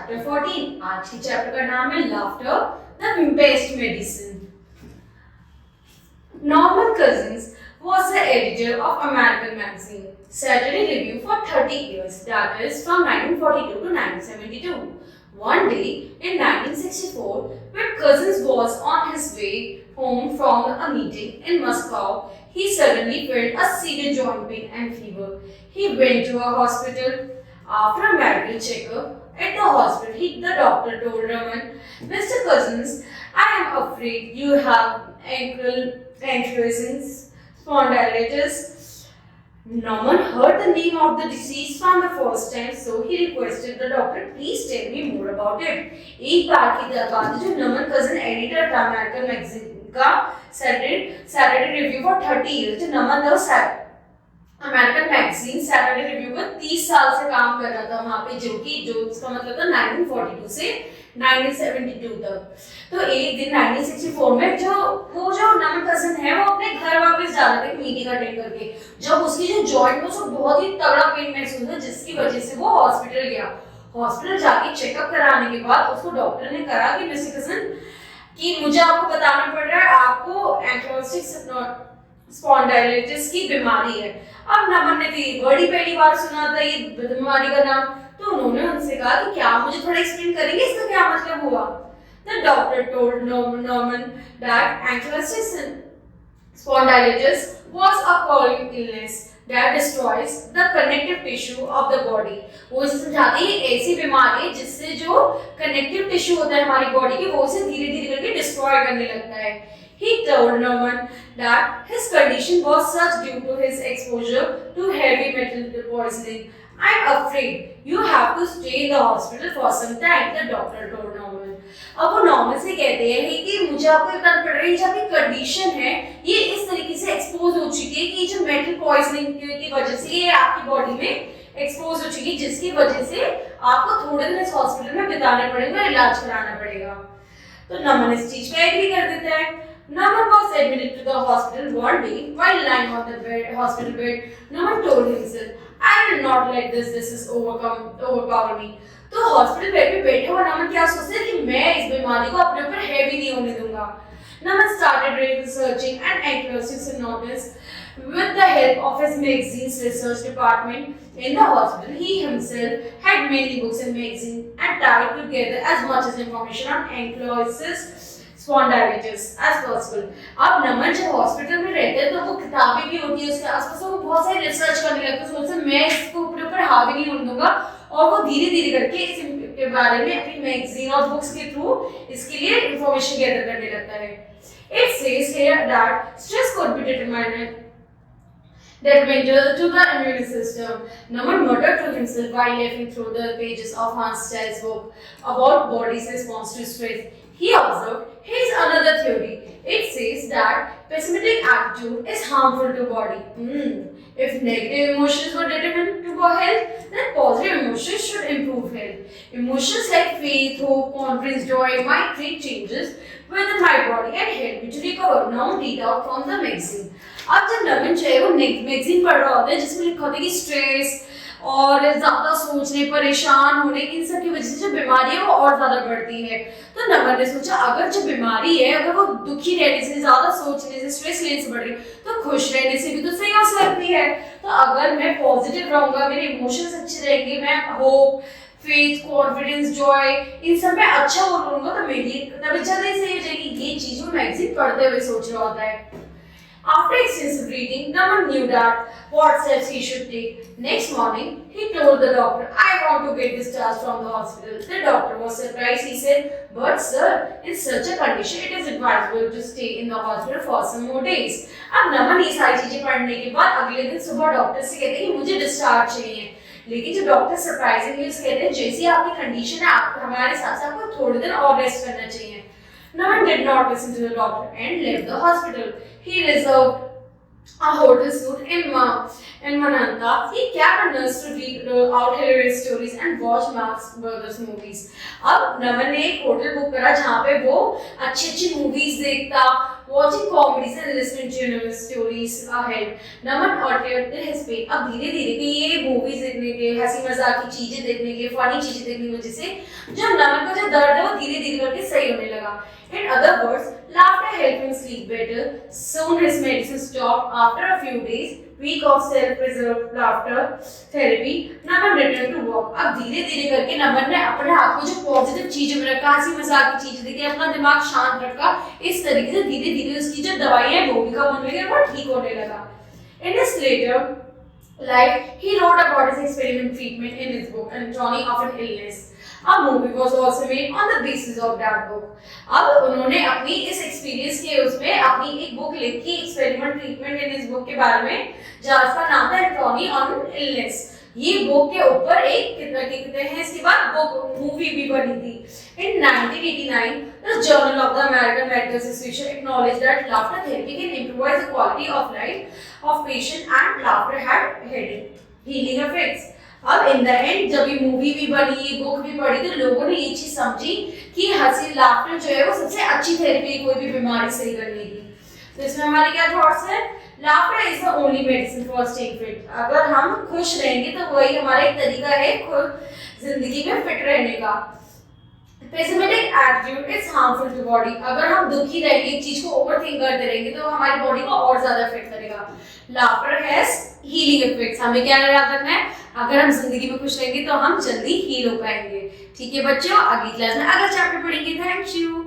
Chapter 14। आज की chapter का नाम है laughter the best medicine. Norman Cousins was the editor of American magazine Saturday Review for 30 years, that is from 1942 to 1972. One day in 1964, when Cousins was on his way home from a meeting in Moscow, he suddenly felt a severe joint pain and fever. He went to a hospital. After a medical checkup at the hospital, the doctor told Raman, "Mr. Cousins, I am afraid you have ankylosing spondylitis." Norman heard the name of the disease from the first time, so he requested the doctor, "Please tell me more about it." एक बार की बात जो Norman cousin editor था American magazine का Saturday review for 30 years, जो Norman था American magazine Saturday review पर 30 साल से काम कर रहा था वहां पे, जो इसका मतलब था 1942 से 1972 तक। तो एक दिन 1964 में जो नॉर्मन कजिन है वो अपने घर वापस जा रहे थे मीटिंग अटेंड करके, जब उसकी जो जॉइंट में उसको बहुत ही तगड़ा पेन महसूस हुआ, जिसकी वजह से वो हॉस्पिटल गया। हॉस्पिटल जाके चेकअप कराने के बाद उसको डॉक्टर ने कहा कि मिस्टर कजिन कि मुझे आपको बताना पड़ रहा है आपको एंक्लोसिक स्पॉन्डाइलिटिस की बीमारी है। अब नमन ने तो वर्ड ही पहली बार सुना था ये बीमारी का नाम, तो उन्होंने उनसे कहा कि क्या मुझे थोड़ा एक्सप्लेन करेंगे इसका क्या मतलब हुआ। The doctor told Norman that ankylosing spondylitis was a chronic illness that destroys the connective tissue of the body. वो इसे समझाते हैं ये ऐसी बीमारी है जिससे जो कनेक्टिव टिश्यू होता है हमारी बॉडी के वो उसे धीरे धीरे करके डिस्ट्रॉय करने लगता है। He told Norman that his condition was such due to his exposure to heavy metal poisoning. "I'm afraid you have to stay in the hospital for some time," the doctor told Norman. अब वो Norman से कहते हैं कि मुझे आपको बताना पड़ रहा है जो आपकी कंडीशन है ये इस तरीके से एक्सपोज हो चुकी है कि जो मेटल पॉइजनिंग की वजह से ये आपकी बॉडी में एक्सपोज हो चुकी है, जिसकी वजह से आपको थोड़े दिन इस हॉस्पिटल में बिताने पड़ेगा, इलाज कराना पड़ेगा। तो नॉर्मन इस चीज पे एग्री कर देता है। Norman was admitted to the hospital one day. While lying on the hospital bed, Norman told himself, "I will not let this disease overpower me." तो हॉस्पिटल बेड पे बैठे हुआ नॉर्मन क्या सोचते हैं कि मैं इस बीमारी को अपने ऊपर हैवी नहीं होने दूंगा। Norman started researching and ankylosing spondylitis with the help of his magazine's research department in the hospital. He himself had many books and magazines and tied together as much as information on ankylosing स्पॉन्डाइलिटिस as possible. अब नमन जब hospital में रहते हैं तो वो किताबें भी होती है उसके आसपास, वो बहुत सारी रिसर्च करने लगते हैं, सोचते हैं मैं इसको अपने ऊपर हावी नहीं होने दूंगा, और वो धीरे धीरे करके इसके बारे में अपनी मैगजीन और बुक्स के थ्रू इसके लिए इंफॉर्मेशन गैदर करने लगता है। It says here that stress could be determined detrimental to the immune system. Norman muttered to himself while leafing through the pages of Hans Still's book about body's response to stress. He observed, "Here's another theory. It says that pessimistic attitude is harmful to body. If negative emotions were detrimental to health, then positive emotions should improve health. Emotions like faith, hope, confidence, joy might create changes within my body and help me to recover." Now read out from the magazine. अब जब नवीन जो है वो magazine पढ़ रहा होता है जिसमें लिखा होता है कि स्ट्रेस और ज्यादा सोचने, परेशान होने, इन सब की वजह से जो बीमारी है वो और ज्यादा बढ़ती है। तो नमन ने सोचा अगर जो बीमारी है अगर वो दुखी रहने से, ज्यादा सोचने से, स्ट्रेस लेने से बढ़ रही तो खुश रहने से भी तो सही हो सकती है। तो अगर मैं पॉजिटिव रहूंगा, मेरे इमोशंस अच्छे रहेंगे, मैं hope, faith, confidence, joy in सब में अच्छा हो रहूंगा तो मेरी तबीयत जल्दी सही हो जाएगी। ये चीज वो मैगजीन पढ़ते हुए सोच रहा होता है। After extensive reading, Norman knew that what steps he should take. Next morning, he told the doctor, "I want to get discharged from the hospital." The doctor was surprised. He said, "But sir, in such a condition, it is advisable to stay in the hospital for some more days." अब नमन ये सारी चीजें पढ़ने के बाद अगले दिन सुबह डॉक्टर से कहते हैं कि मुझे डिस्चार्ज चाहिए, लेकिन जो डॉक्टर सरप्राइजिंगली कहते हैं जैसी आपकी कंडीशन है आप हमारे साथ आपको थोड़े दिन और रेस्ट करना चाहिए। Norman did not listen to the doctor and left the hospital. He resolved a hotel suite in Mananta. He kept a nurse to read out hilarious stories and watch Marx Brothers movies. अब नमन ने एक hotel book करा जहाँ पे वो अच्छी अच्छी movies देखता, watching comedies and listening to humorous stories ahead. Naman altered his fate. अब धीरे धीरे के ये मूवीज देखने के, हंसी मजाक की चीजें देखने के, फनी चीजें देखने की वजह से जो नमन का जो दर्द है वो धीरे धीरे करके सही होने लगा. In other words, laughter helped him sleep better. Soon his medicine stopped. After a few days, week of self-preserved laughter therapy, Naman returned to work. अब धीरे धीरे करके नमन ने अपने आप को जो पॉजिटिव चीजें में रखा, हंसी मजाक की चीजें देखी, अपना दिमाग शांत रखा. इस तरीके से धीरे धीरे उसकी जो दवाइयां हैं वो भी कम होने लगी और वो ठीक होने लगा. In his later life, he wrote about his experiment treatment in his book Anatomy of an Illness. A movie was also made on the basis of that book. अब उन्होंने अपनी इस एक्सपीरियंस के उसमें अपनी एक बुक लिखी एक्सपेरिमेंट ट्रीटमेंट इन इस बुक के बारे में जिसका नाम था एनाटॉमी ऑन इलनेस. ये बुक के ऊपर एक कहते हैं इसके बाद बुक मूवी भी बनी थी. In 1989, the Journal of the American Medical Association acknowledged that laughter therapy can improve the quality of life of patient and laughter had healing effects. अब इन द एंड जब ये मूवी भी बनी, ये book भी पढ़ी, तो लोगों ने ये चीज समझी कि हंसी लाफ्टर जो है वो सबसे अच्छी थेरेपी है कोई भी बीमारी सही करने की. तो इसमें हमारे क्या थॉट्स हैं? Laughter is the only medicine for staying fit. अगर हम खुश रहेंगे तो वही हमारा एक तरीका है खुद जिंदगी में फिट रहने का. Pessimistic attitude is harmful to body. अगर हम दुखी रहेंगे, एक चीज को ओवरथिंक करते रहेंगे तो हमारी बॉडी को और ज्यादा इफेक्ट करेगा. Laughter has healing effects. हमें क्या याद रखना है? अगर हम जिंदगी में खुश रहेंगे तो हम जल्दी हील हो पाएंगे. ठीक है बच्चों, अगली क्लास में अगला चैप्टर पढ़ेंगे. Thank you.